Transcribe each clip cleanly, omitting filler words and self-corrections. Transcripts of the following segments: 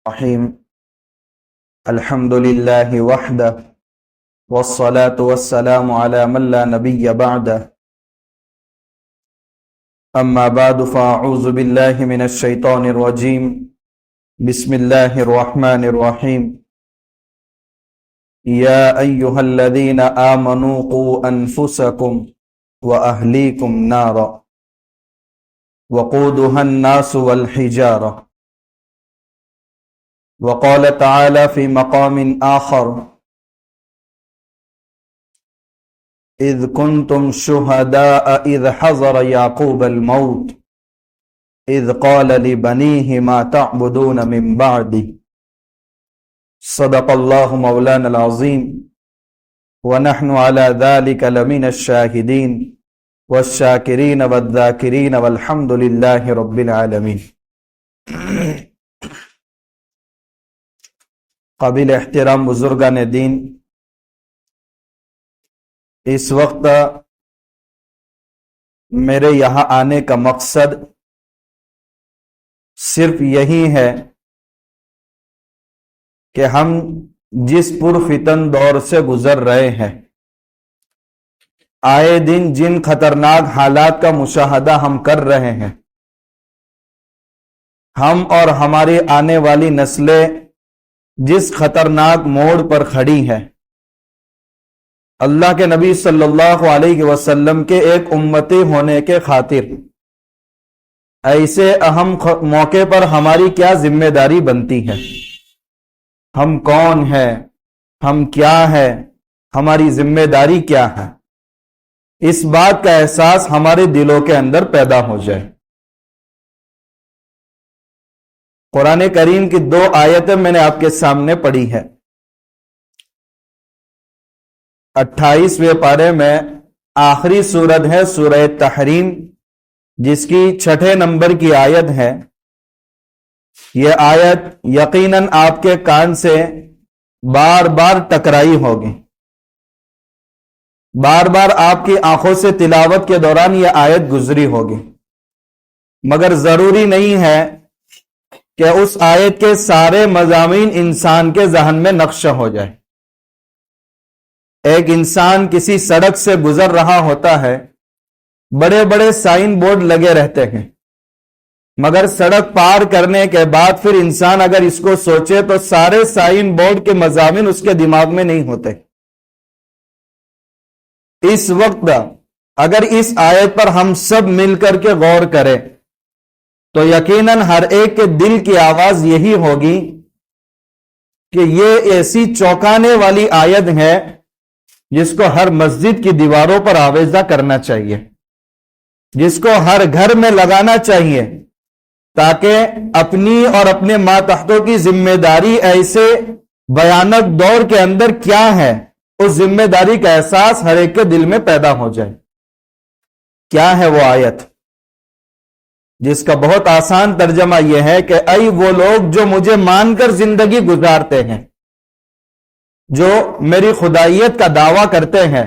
الرحيم الحمد لله وحده والصلاة والسلام على من لا نبي بعده أما بعد فأعوذ بالله من الشيطان الرجيم بسم الله الرحمن الرحيم يا أيها الذين آمنوا قوا أنفسكم وأهليكم نارا وقودها الناس والحجارة وقال تعالى في مقام آخر إذ كنتم شهداء إذ حضر يعقوب الموت إذ قال لبنيه ما تعبدون من بعدي صدق الله مولانا العظيم ونحن على ذلك لمن الشاهدين والشاكرين والذاكرين والحمد لله رب العالمين. قابل احترام بزرگان دین، اس وقت میرے یہاں آنے کا مقصد صرف یہی ہے کہ ہم جس پرفتن دور سے گزر رہے ہیں، آئے دن جن خطرناک حالات کا مشاہدہ ہم کر رہے ہیں، ہم اور ہماری آنے والی نسلیں جس خطرناک موڑ پر کھڑی ہے، اللہ کے نبی صلی اللہ علیہ وسلم کے ایک امتی ہونے کے خاطر ایسے اہم موقع پر ہماری کیا ذمہ داری بنتی ہے، ہم کون ہیں، ہم کیا ہے، ہماری ذمہ داری کیا ہے، اس بات کا احساس ہمارے دلوں کے اندر پیدا ہو جائے۔ قرآن کریم کی 2 آیتیں میں نے آپ کے سامنے پڑھی ہے۔ 28ویں پارے میں آخری سورت ہے سورہ تحریم، جس کی 6 نمبر کی آیت ہے۔ یہ آیت یقیناً آپ کے کان سے بار بار ٹکرائی ہوگی، بار بار آپ کی آنکھوں سے تلاوت کے دوران یہ آیت گزری ہوگی، مگر ضروری نہیں ہے کہ اس آیت کے سارے مضامین انسان کے ذہن میں نقش ہو جائے۔ ایک انسان کسی سڑک سے گزر رہا ہوتا ہے، بڑے بڑے سائن بورڈ لگے رہتے ہیں، مگر سڑک پار کرنے کے بعد پھر انسان اگر اس کو سوچے تو سارے سائن بورڈ کے مضامین اس کے دماغ میں نہیں ہوتے۔ اس وقت اگر اس آیت پر ہم سب مل کر کے غور کریں تو یقیناً ہر ایک کے دل کی آواز یہی ہوگی کہ یہ ایسی چونکانے والی آیت ہے جس کو ہر مسجد کی دیواروں پر آویزہ کرنا چاہیے، جس کو ہر گھر میں لگانا چاہیے، تاکہ اپنی اور اپنے ماتحتوں کی ذمہ داری ایسے بھیانک دور کے اندر کیا ہے، اس ذمہ داری کا احساس ہر ایک کے دل میں پیدا ہو جائے۔ کیا ہے وہ آیت، جس کا بہت آسان ترجمہ یہ ہے کہ اے وہ لوگ جو مجھے مان کر زندگی گزارتے ہیں، جو میری خدائیت کا دعویٰ کرتے ہیں،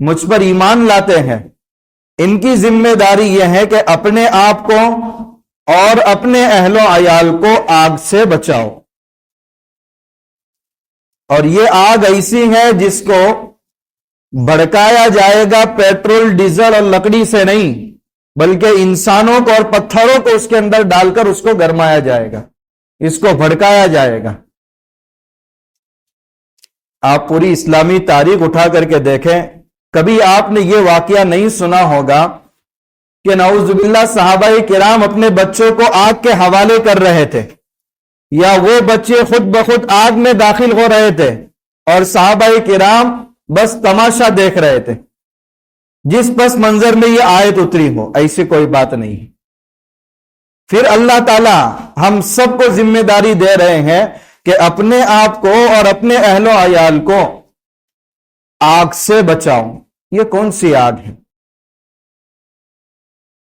مجھ پر ایمان لاتے ہیں، ان کی ذمہ داری یہ ہے کہ اپنے آپ کو اور اپنے اہل و عیال کو آگ سے بچاؤ۔ اور یہ آگ ایسی ہے جس کو بھڑکایا جائے گا پیٹرول، ڈیزل اور لکڑی سے نہیں، بلکہ انسانوں کو اور پتھروں کو اس کے اندر ڈال کر اس کو گرمایا جائے گا، اس کو بھڑکایا جائے گا۔ آپ پوری اسلامی تاریخ اٹھا کر کے دیکھیں، کبھی آپ نے یہ واقعہ نہیں سنا ہوگا کہ نعوذ باللہ صحابہ کرام اپنے بچوں کو آگ کے حوالے کر رہے تھے، یا وہ بچے خود بخود آگ میں داخل ہو رہے تھے اور صحابہ کرام بس تماشا دیکھ رہے تھے۔ جس پس منظر میں یہ آیت اتری ہو، ایسی کوئی بات نہیں۔ پھر اللہ تعالی ہم سب کو ذمہ داری دے رہے ہیں کہ اپنے آپ کو اور اپنے اہل و عیال کو آگ سے بچاؤ۔ یہ کون سی آگ ہے؟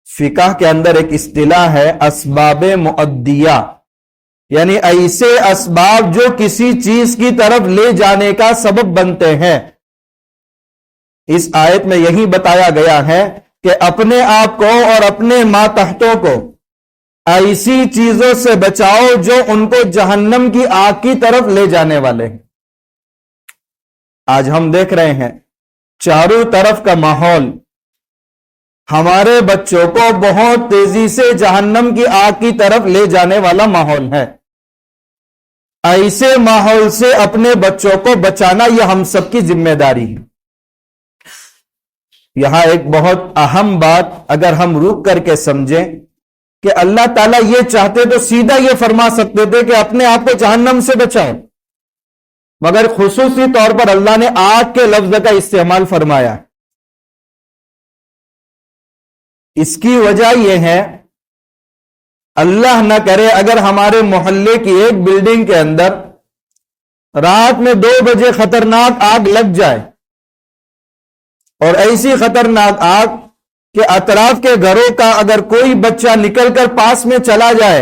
فقہ کے اندر ایک اصطلاح ہے اسباب مؤدیہ، یعنی ایسے اسباب جو کسی چیز کی طرف لے جانے کا سبب بنتے ہیں۔ اس آیت میں یہی بتایا گیا ہے کہ اپنے آپ کو اور اپنے ماتحتوں کو ایسی چیزوں سے بچاؤ جو ان کو جہنم کی آگ کی طرف لے جانے والے ہیں۔ آج ہم دیکھ رہے ہیں چاروں طرف کا ماحول ہمارے بچوں کو بہت تیزی سے جہنم کی آگ کی طرف لے جانے والا ماحول ہے۔ ایسے ماحول سے اپنے بچوں کو بچانا یہ ہم سب کی ذمہ داری ہے۔ یہاں ایک بہت اہم بات اگر ہم رک کر کے سمجھیں کہ اللہ تعالیٰ یہ چاہتے تو سیدھا یہ فرما سکتے تھے کہ اپنے آپ کو جہنم سے بچائیں، مگر خصوصی طور پر اللہ نے آگ کے لفظ کا استعمال فرمایا۔ اس کی وجہ یہ ہے، اللہ نہ کرے اگر ہمارے محلے کی ایک بلڈنگ کے اندر رات میں 2 بجے خطرناک آگ لگ جائے، اور ایسی خطرناک آگ کہ اطراف کے گھروں کا اگر کوئی بچہ نکل کر پاس میں چلا جائے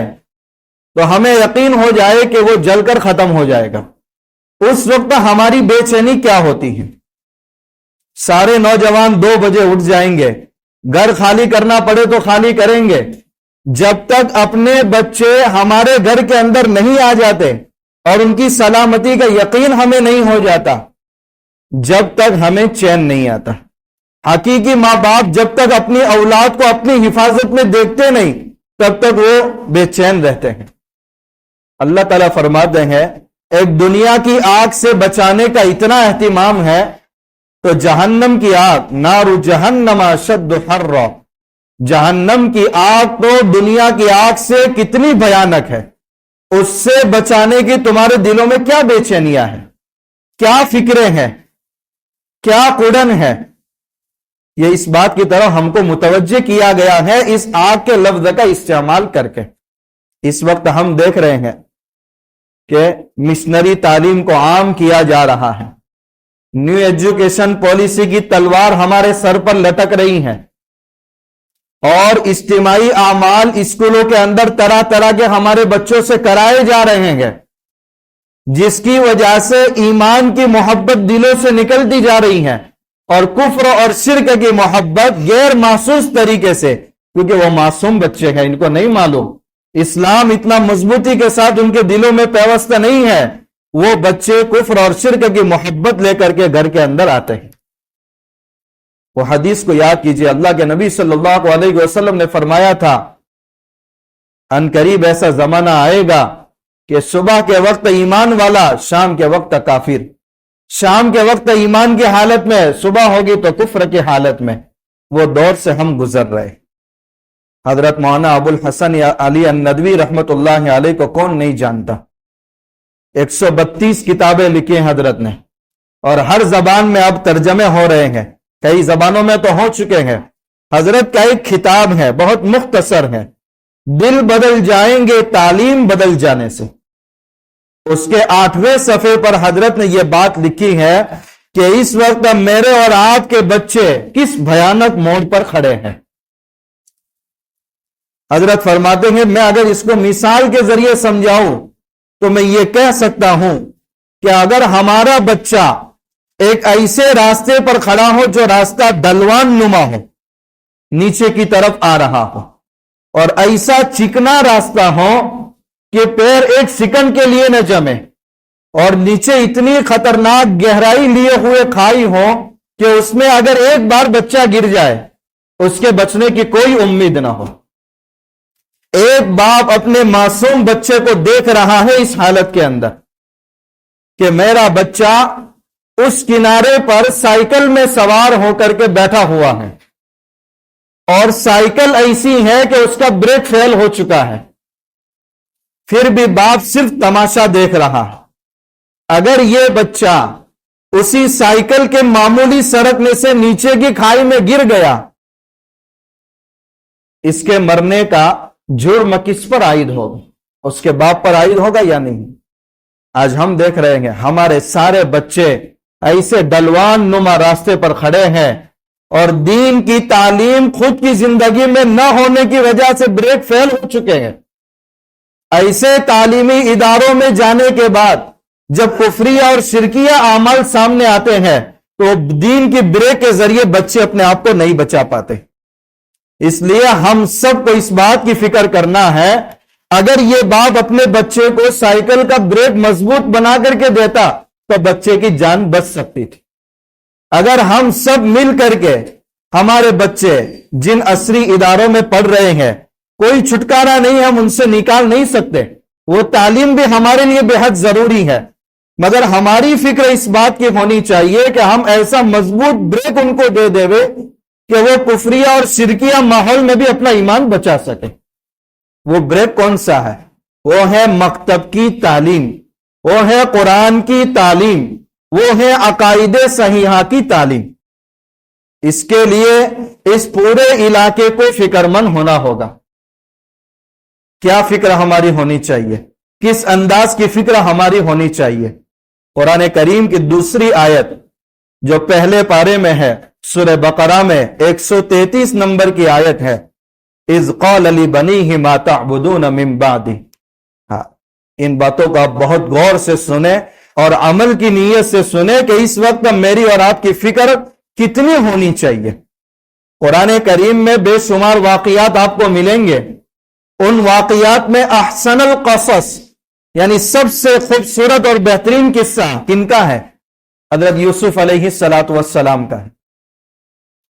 تو ہمیں یقین ہو جائے کہ وہ جل کر ختم ہو جائے گا۔ اس وقت ہماری بے چینی کیا ہوتی ہے؟ سارے نوجوان 2 بجے اٹھ جائیں گے، گھر خالی کرنا پڑے تو خالی کریں گے۔ جب تک اپنے بچے ہمارے گھر کے اندر نہیں آ جاتے اور ان کی سلامتی کا یقین ہمیں نہیں ہو جاتا، جب تک ہمیں چین نہیں آتا۔ حقیقی ماں باپ جب تک اپنی اولاد کو اپنی حفاظت میں دیکھتے نہیں تب تک وہ بے چین رہتے ہیں۔ اللہ تعالیٰ فرماتے ہیں ایک دنیا کی آگ سے بچانے کا اتنا اہتمام ہے تو جہنم کی آگ، نار جہنم اشد حرا، جہنم کی آگ تو دنیا کی آگ سے کتنی بھیانک ہے، اس سے بچانے کی تمہارے دلوں میں کیا بے چینیاں ہیں، کیا فکریں ہیں، کیا کڑن ہے؟ یہ اس بات کی طرف ہم کو متوجہ کیا گیا ہے اس آگ کے لفظ کا استعمال کر کے۔ اس وقت ہم دیکھ رہے ہیں کہ مشنری تعلیم کو عام کیا جا رہا ہے، نیو ایجوکیشن پالیسی کی تلوار ہمارے سر پر لٹک رہی ہے، اور اجتماعی اعمال اسکولوں کے اندر طرح طرح کے ہمارے بچوں سے کرائے جا رہے ہیں، جس کی وجہ سے ایمان کی محبت دلوں سے نکلتی جا رہی ہے اور کفر اور شرک کی محبت غیر محسوس طریقے سے، کیونکہ وہ معصوم بچے ہیں، ان کو نہیں معلوم، اسلام اتنا مضبوطی کے ساتھ ان کے دلوں میں پیوستہ نہیں ہے، وہ بچے کفر اور شرک کی محبت لے کر کے گھر کے اندر آتے ہیں۔ وہ حدیث کو یاد کیجئے، اللہ کے نبی صلی اللہ علیہ وسلم نے فرمایا تھا ان قریب ایسا زمانہ آئے گا کہ صبح کے وقت ایمان والا، شام کے وقت کافر، شام کے وقت ایمان کی حالت میں، صبح ہوگی تو کفر کی حالت میں۔ وہ دور سے ہم گزر رہے۔ حضرت مولانا ابو الحسن علی الندوی رحمت اللہ علیہ کو کون نہیں جانتا؟ 132 کتابیں لکھی ہیں حضرت نے، اور ہر زبان میں اب ترجمے ہو رہے ہیں، کئی زبانوں میں تو ہو چکے ہیں۔ حضرت کا ایک خطاب ہے، بہت مختصر ہے، دل بدل جائیں گے تعلیم بدل جانے سے۔ اس کے 8ویں صفحے پر حضرت نے یہ بات لکھی ہے کہ اس وقت میرے اور آپ کے بچے کس بھیانک موڑ پر کھڑے ہیں۔ حضرت فرماتے ہیں میں اگر اس کو مثال کے ذریعے سمجھاؤں تو میں یہ کہہ سکتا ہوں کہ اگر ہمارا بچہ ایک ایسے راستے پر کھڑا ہو جو راستہ ڈھلوان نما ہو، نیچے کی طرف آ رہا ہو، اور ایسا چکنا راستہ ہو کہ پیر ایک سیکنڈ کے لیے نہ جمے، اور نیچے اتنی خطرناک گہرائی لیے ہوئے کھائی ہو کہ اس میں اگر ایک بار بچہ گر جائے اس کے بچنے کی کوئی امید نہ ہو۔ ایک باپ اپنے معصوم بچے کو دیکھ رہا ہے اس حالت کے اندر کہ میرا بچہ اس کنارے پر سائیکل میں سوار ہو کر کے بیٹھا ہوا ہے، اور سائیکل ایسی ہے کہ اس کا بریک فیل ہو چکا ہے، پھر بھی باپ صرف تماشا دیکھ رہا ہے۔ اگر یہ بچہ اسی سائیکل کے معمولی سرکنے سے نیچے کی کھائی میں گر گیا، اس کے مرنے کا جرم کس پر عائد ہوگا؟ اس کے باپ پر عائد ہوگا یا نہیں؟ آج ہم دیکھ رہے ہیں ہمارے سارے بچے ایسے ڈلوان نما راستے پر کھڑے ہیں، اور دین کی تعلیم خود کی زندگی میں نہ ہونے کی وجہ سے بریک فیل ہو چکے ہیں۔ ایسے تعلیمی اداروں میں جانے کے بعد جب کفریہ اور شرکیہ اعمال سامنے آتے ہیں تو دین کی بریک کے ذریعے بچے اپنے آپ کو نہیں بچا پاتے۔ اس لیے ہم سب کو اس بات کی فکر کرنا ہے، اگر یہ باپ اپنے بچے کو سائیکل کا بریک مضبوط بنا کر کے دیتا تو بچے کی جان بچ سکتی تھی۔ اگر ہم سب مل کر کے ہمارے بچے جن عصری اداروں میں پڑھ رہے ہیں، کوئی چھٹکارا نہیں، ہم ان سے نکال نہیں سکتے، وہ تعلیم بھی ہمارے لیے بے حد ضروری ہے، مگر ہماری فکر اس بات کی ہونی چاہیے کہ ہم ایسا مضبوط بریک ان کو دے دے کہ وہ کفریہ اور شرکیہ ماحول میں بھی اپنا ایمان بچا سکے۔ وہ بریک کون سا ہے؟ وہ ہے مکتب کی تعلیم، وہ ہے قرآن کی تعلیم، وہ ہے عقائد صحیحہ کی تعلیم۔ اس کے لیے اس پورے علاقے کو فکر مند ہونا ہوگا۔ کیا فکر ہماری ہونی چاہیے؟ کس انداز کی فکر ہماری ہونی چاہیے؟ قرآن کریم کی دوسری آیت جو پہلے پارے میں ہے، سورہ بقرہ میں 133 نمبر کی آیت ہے، اذ قال لبنیہ ما تعبدون من بعدی۔ ان باتوں کو آپ بہت غور سے سنیں اور عمل کی نیت سے سنیں کہ اس وقت میری اور آپ کی فکر کتنی ہونی چاہیے۔ قرآن کریم میں بے شمار واقعات آپ کو ملیں گے، ان واقعات میں احسن القصص یعنی سب سے خوبصورت اور بہترین قصہ کن کا ہے؟ حضرت یوسف علیہ السلام کا ہے۔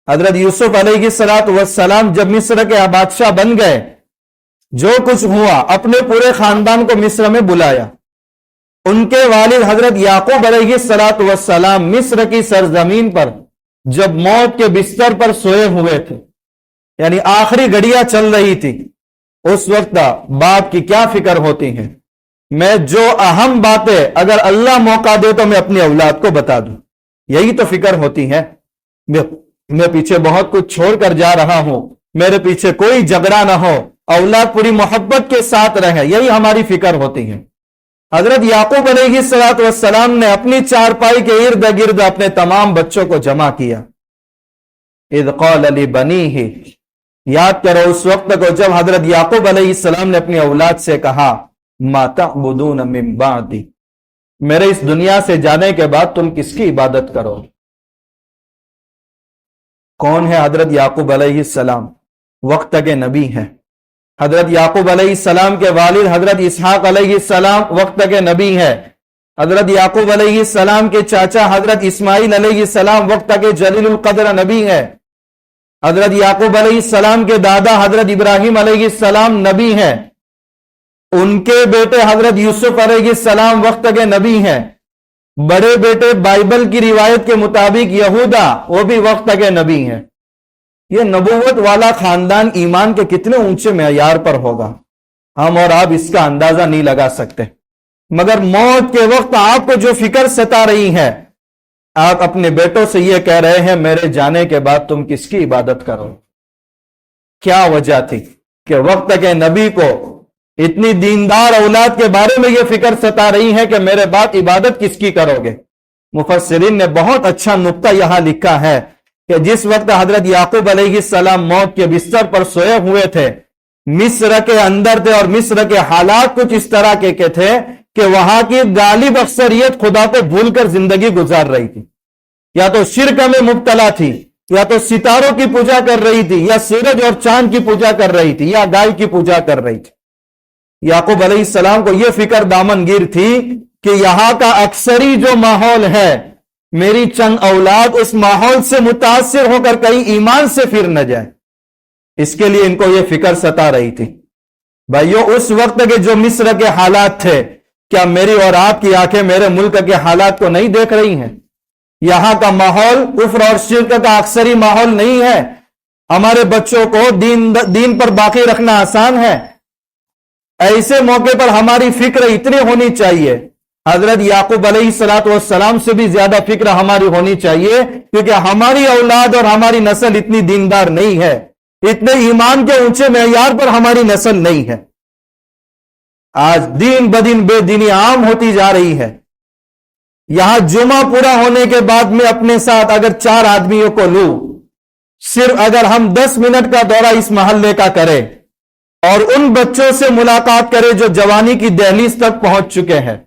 حضرت یوسف علیہ السلام جب مصر کے بادشاہ بن گئے، جو کچھ ہوا اپنے پورے خاندان کو مصر میں بلایا۔ ان کے والد حضرت یعقوب علیہ السلام مصر کی سرزمین پر جب موت کے بستر پر سوئے ہوئے تھے، یعنی آخری گھڑیاں چل رہی تھی، اس وقت باپ کی کیا فکر ہوتی ہے؟ میں جو اہم باتیں اگر اللہ موقع دے تو میں اپنی اولاد کو بتا دوں، یہی تو فکر ہوتی ہے۔ میں پیچھے بہت کچھ چھوڑ کر جا رہا ہوں، میرے پیچھے کوئی جھگڑا نہ ہو، اولاد پوری محبت کے ساتھ رہے، یہی ہماری فکر ہوتی ہے۔ حضرت یعقوب علیہ السلام نے اپنی چارپائی کے ارد گرد اپنے تمام بچوں کو جمع کیا۔ اذ قال لبنیہ، یاد کرو اس وقت کو جب حضرت یعقوب علیہ السلام نے اپنی اولاد سے کہا ما تعبدون من بعدی، میرے اس دنیا سے جانے کے بعد تم کس کی عبادت کرو؟ کون ہے حضرت یعقوب علیہ السلام؟ وقت کے نبی ہیں۔ حضرت یعقوب علیہ السلام کے والد حضرت اسحاق علیہ السلام وقت کے نبی ہیں۔ حضرت یعقوب علیہ السلام کے چاچا حضرت اسماعیل علیہ السلام وقت کے جلیل القدر نبی ہیں۔ حضرت یعقوب علیہ السلام کے دادا حضرت ابراہیم علیہ السلام نبی ہیں۔ ان کے بیٹے حضرت یوسف علیہ السلام وقت کے نبی ہیں۔ بڑے بیٹے بائبل کی روایت کے مطابق یہودا، وہ بھی وقت کے نبی ہیں۔ یہ نبوت والا خاندان ایمان کے کتنے اونچے معیار پر ہوگا، ہم اور آپ اس کا اندازہ نہیں لگا سکتے۔ مگر موت کے وقت آپ کو جو فکر ستا رہی ہے، آپ اپنے بیٹوں سے یہ کہہ رہے ہیں میرے جانے کے بعد تم کس کی عبادت کرو؟ کیا وجہ تھی کہ وقت کے نبی کو اتنی دیندار اولاد کے بارے میں یہ فکر ستا رہی ہے کہ میرے بعد عبادت کس کی کرو گے؟ مفسرین نے بہت اچھا نقطہ یہاں لکھا ہے کہ جس وقت حضرت یعقوب علیہ السلام موت کے بستر پر سوئے ہوئے تھے، مصر کے اندر تھے اور مصر کے حالات کچھ اس طرح کے تھے کہ وہاں کی غالب اکثریت خدا کو بھول کر زندگی گزار رہی تھی، یا تو شرک میں مبتلا تھی، یا تو ستاروں کی پوجا کر رہی تھی، یا سورج اور چاند کی پوجا کر رہی تھی، یا گائے کی پوجا کر رہی تھی۔ یعقوب علیہ السلام کو یہ فکر دامن گیر تھی کہ یہاں کا اکثری جو ماحول ہے، میری چند اولاد اس ماحول سے متاثر ہو کر کہیں ایمان سے پھر نہ جائے، اس کے لیے ان کو یہ فکر ستا رہی تھی۔ بھائیو، اس وقت کے جو مصر کے حالات تھے، کیا میری اور آپ کی آنکھیں میرے ملک کے حالات کو نہیں دیکھ رہی ہیں؟ یہاں کا ماحول کفر اور شرک کا اکثری ماحول نہیں ہے۔ ہمارے بچوں کو دین پر باقی رکھنا آسان ہے۔ ایسے موقع پر ہماری فکر اتنی ہونی چاہیے، حضرت یعقوب علیہ السلام سے بھی زیادہ فکر ہماری ہونی چاہیے، کیونکہ ہماری اولاد اور ہماری نسل اتنی دیندار نہیں ہے، اتنے ایمان کے اونچے معیار پر ہماری نسل نہیں ہے۔ آج دین بدین بے دینی عام ہوتی جا رہی ہے۔ یہاں جمعہ پورا ہونے کے بعد میں اپنے ساتھ اگر 4 آدمیوں کو لوں، صرف اگر ہم 10 منٹ کا دورہ اس محلے کا کریں اور ان بچوں سے ملاقات کریں جو جوانی کی دہلیز تک پہنچ چکے ہیں،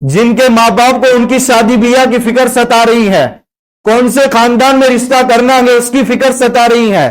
جن کے ماں باپ کو ان کی شادی بیاہ کی فکر ستا رہی ہے، کون سے خاندان میں رشتہ کرنا ہے اس کی فکر ستا رہی ہے،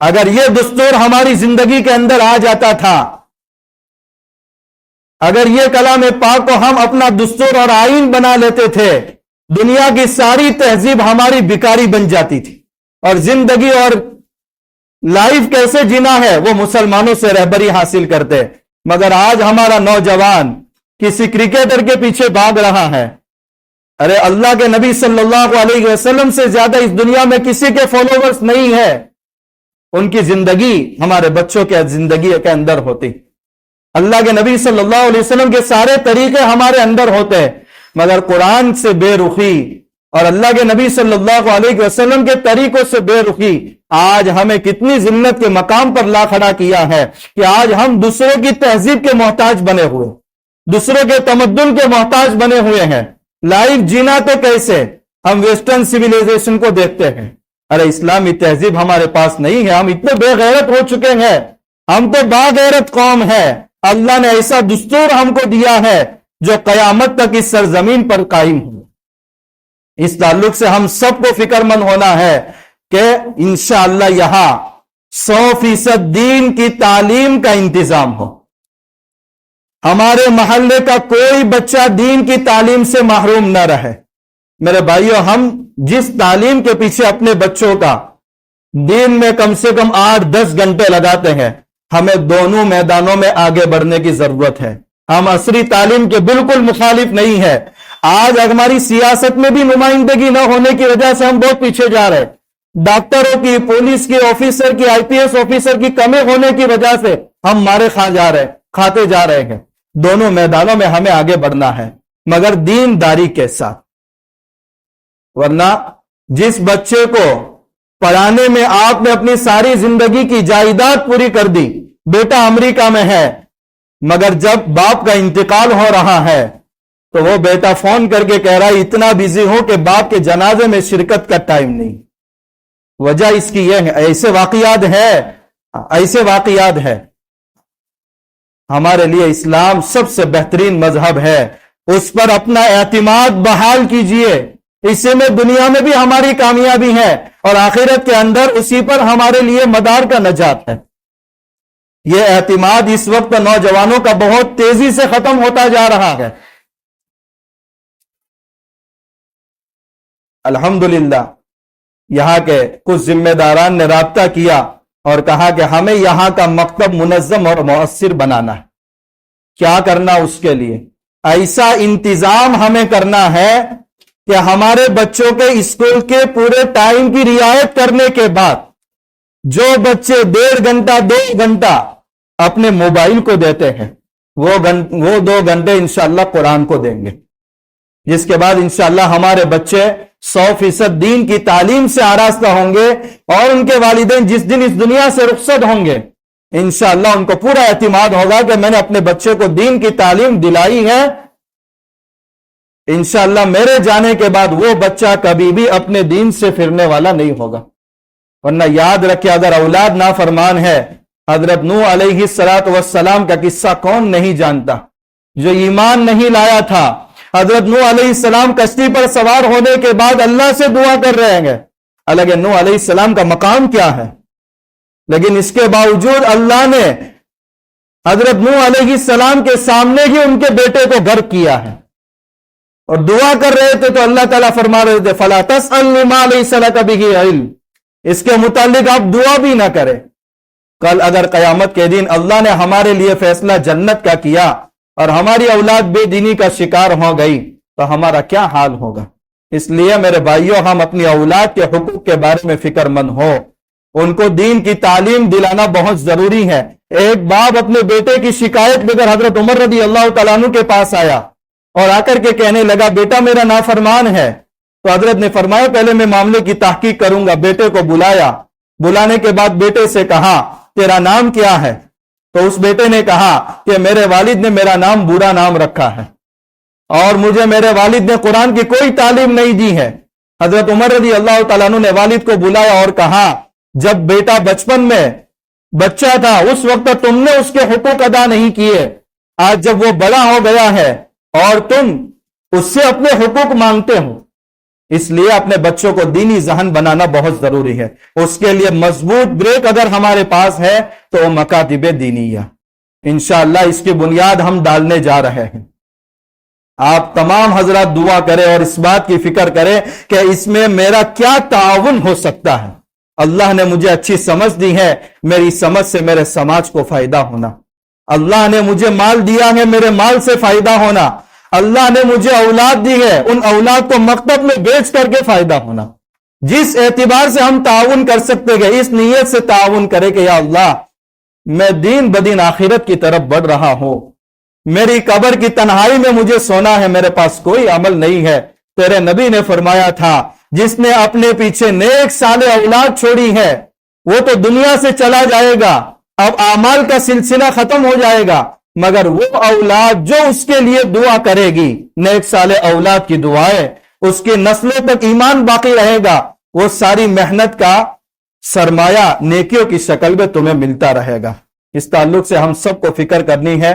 اگر یہ دستور ہماری زندگی کے اندر آ جاتا تھا، اگر یہ کلام پاک کو ہم اپنا دستور اور آئین بنا لیتے تھے، دنیا کی ساری تہذیب ہماری بیکاری بن جاتی تھی، اور زندگی اور لائف کیسے جینا ہے وہ مسلمانوں سے رہبری حاصل کرتے۔ مگر آج ہمارا نوجوان کسی کرکٹر کے پیچھے بھاگ رہا ہے۔ ارے اللہ کے نبی صلی اللہ علیہ وسلم سے زیادہ اس دنیا میں کسی کے فالوورز نہیں ہے، ان کی زندگی ہمارے بچوں کے زندگی کے اندر ہوتی، اللہ کے نبی صلی اللہ علیہ وسلم کے سارے طریقے ہمارے اندر ہوتے، مگر قرآن سے بے رخی اور اللہ کے نبی صلی اللہ علیہ وسلم کے طریقوں سے بے رخی آج ہمیں کتنی ذلت کے مقام پر لا کھڑا کیا ہے کہ آج ہم دوسروں کی تہذیب کے محتاج بنے ہوئے، دوسروں کے تمدن کے محتاج بنے ہوئے ہیں۔ لائف جینا تو کیسے؟ ہم ویسٹرن سویلائزیشن کو دیکھتے ہیں، ارے اسلامی تہذیب ہمارے پاس نہیں ہے، ہم اتنے بے غیرت ہو چکے ہیں، ہم تو باغیرت قوم ہے۔ اللہ نے ایسا دستور ہم کو دیا ہے جو قیامت تک اس سرزمین پر قائم ہو۔ اس تعلق سے ہم سب کو فکر مند ہونا ہے کہ انشاءاللہ یہاں 100% دین کی تعلیم کا انتظام ہو، ہمارے محلے کا کوئی بچہ دین کی تعلیم سے محروم نہ رہے۔ میرے بھائیو، ہم جس تعلیم کے پیچھے اپنے بچوں کا دین میں کم سے کم 8-10 گھنٹے لگاتے ہیں، ہمیں دونوں میدانوں میں آگے بڑھنے کی ضرورت ہے۔ ہم عصری تعلیم کے بالکل مخالف نہیں ہے، آج ہماری سیاست میں بھی نمائندگی نہ ہونے کی وجہ سے ہم بہت پیچھے جا رہے ہیں، ڈاکٹروں کی، پولیس کی آفیسر کی، IPS آفیسر کی کمی ہونے کی وجہ سے ہم مارے کھاتے جا رہے ہیں۔ دونوں میدانوں میں ہمیں آگے بڑھنا ہے، مگر دینداری کے ساتھ، ورنہ جس بچے کو پڑھانے میں آپ نے اپنی ساری زندگی کی جائیداد پوری کر دی، بیٹا امریکہ میں ہے، مگر جب باپ کا انتقال ہو رہا ہے تو وہ بیٹا فون کر کے کہہ رہا ہے اتنا بزی ہو کہ باپ کے جنازے میں شرکت کا ٹائم نہیں۔ وجہ اس کی یہ ہے، ایسے واقعات ہے۔ ہمارے لیے اسلام سب سے بہترین مذہب ہے، اس پر اپنا اعتماد بحال کیجئے، اسی میں دنیا میں بھی ہماری کامیابی ہے اور آخرت کے اندر اسی پر ہمارے لیے مدار کا نجات ہے۔ یہ اعتماد اس وقت نوجوانوں کا بہت تیزی سے ختم ہوتا جا رہا ہے۔ الحمدللہ یہاں کے کچھ ذمہ داران نے رابطہ کیا اور کہا کہ ہمیں یہاں کا مکتب منظم اور مؤثر بنانا ہے۔ کیا کرنا اس کے لیے؟ ایسا انتظام ہمیں کرنا ہے کہ ہمارے بچوں کے اسکول کے پورے ٹائم کی رعایت کرنے کے بعد جو بچے 1.5 گھنٹہ 2 گھنٹہ اپنے موبائل کو دیتے ہیں وہ 2 گھنٹے انشاءاللہ قرآن کو دیں گے، جس کے بعد انشاءاللہ ہمارے بچے 100% دین کی تعلیم سے آراستہ ہوں گے، اور ان کے والدین جس دن اس دنیا سے رخصت ہوں گے انشاءاللہ ان کو پورا اعتماد ہوگا کہ میں نے اپنے بچے کو دین کی تعلیم دلائی ہے، انشاءاللہ میرے جانے کے بعد وہ بچہ کبھی بھی اپنے دین سے پھرنے والا نہیں ہوگا۔ ورنہ یاد رکھے، اگر اولاد نافرمان ہے، حضرت نوح علیہ السلام کا قصہ کون نہیں جانتا، جو ایمان نہیں لایا تھا۔ حضرت نوح علیہ السلام کشتی پر سوار ہونے کے بعد اللہ سے دعا کر رہے ہیں، الگ نوح علیہ السلام کا مقام کیا ہے، لیکن اس کے باوجود اللہ نے حضرت نوح علیہ السلام کے سامنے ہی ان کے بیٹے کو غرق کیا ہے، اور دعا کر رہے تھے تو اللہ تعالیٰ فرما رہے تھے فَلَا تَسْأَلْنِ مَا لَيْسَ لَكَ بِهِ عِلْمٌ، اس کے متعلق آپ دعا بھی نہ کریں۔ کل اگر قیامت کے دن اللہ نے ہمارے لیے فیصلہ جنت کا کیا اور ہماری اولاد بے دینی کا شکار ہو گئی تو ہمارا کیا حال ہوگا؟ اس لیے میرے بھائیوں، ہم اپنی اولاد کے حقوق کے بارے میں فکر مند ہو، ان کو دین کی تعلیم دلانا بہت ضروری ہے۔ ایک باپ اپنے بیٹے کی شکایت بغیر حضرت عمر رضی اللہ تعالیٰ عنہ کے پاس آیا اور آ کر کے کہنے لگا بیٹا میرا نافرمان ہے، تو حضرت نے فرمایا پہلے میں معاملے کی تحقیق کروں گا۔ بیٹے کو بلایا، بلانے کے بعد بیٹے سے کہا تیرا نام کیا ہے؟ تو اس بیٹے نے کہا کہ میرے والد نے میرا نام برا نام رکھا ہے اور مجھے میرے والد نے قرآن کی کوئی تعلیم نہیں دی ہے۔ حضرت عمر رضی اللہ تعالیٰ عنہ نے والد کو بلایا اور کہا جب بیٹا بچپن میں بچہ تھا اس وقت تم نے اس کے حقوق ادا نہیں کیے، آج جب وہ بڑا ہو گیا ہے اور تم اس سے اپنے حقوق مانگتے ہو، اس لیے اپنے بچوں کو دینی ذہن بنانا بہت ضروری ہے. اس کے لیے مضبوط بریک اگر ہمارے پاس ہے تو وہ مکاتب دینیہ، انشاءاللہ اس کی بنیاد ہم ڈالنے جا رہے ہیں. آپ تمام حضرات دعا کریں اور اس بات کی فکر کریں کہ اس میں میرا کیا تعاون ہو سکتا ہے. اللہ نے مجھے اچھی سمجھ دی ہے، میری سمجھ سے میرے سماج کو فائدہ ہونا. اللہ نے مجھے مال دیا ہے، میرے مال سے فائدہ ہونا. اللہ نے مجھے اولاد دی ہے، ان اولاد کو مکتب میں بیچ کر کے فائدہ ہونا. جس اعتبار سے ہم تعاون کر سکتے ہیں اس نیت سے تعاون کرے کہ یا اللہ میں دین بدین آخرت کی طرف بڑھ رہا ہوں. میری قبر کی تنہائی میں مجھے سونا ہے، میرے پاس کوئی عمل نہیں ہے. تیرے نبی نے فرمایا تھا جس نے اپنے پیچھے نیک صالح اولاد چھوڑی ہے وہ تو دنیا سے چلا جائے گا، اب اعمال کا سلسلہ ختم ہو جائے گا، مگر وہ اولاد جو اس کے لیے دعا کرے گی، نیک صالح اولاد کی دعائیں، اس کی نسلوں تک ایمان باقی رہے گا، وہ ساری محنت کا سرمایہ نیکیوں کی شکل میں تمہیں ملتا رہے گا. اس تعلق سے ہم سب کو فکر کرنی ہے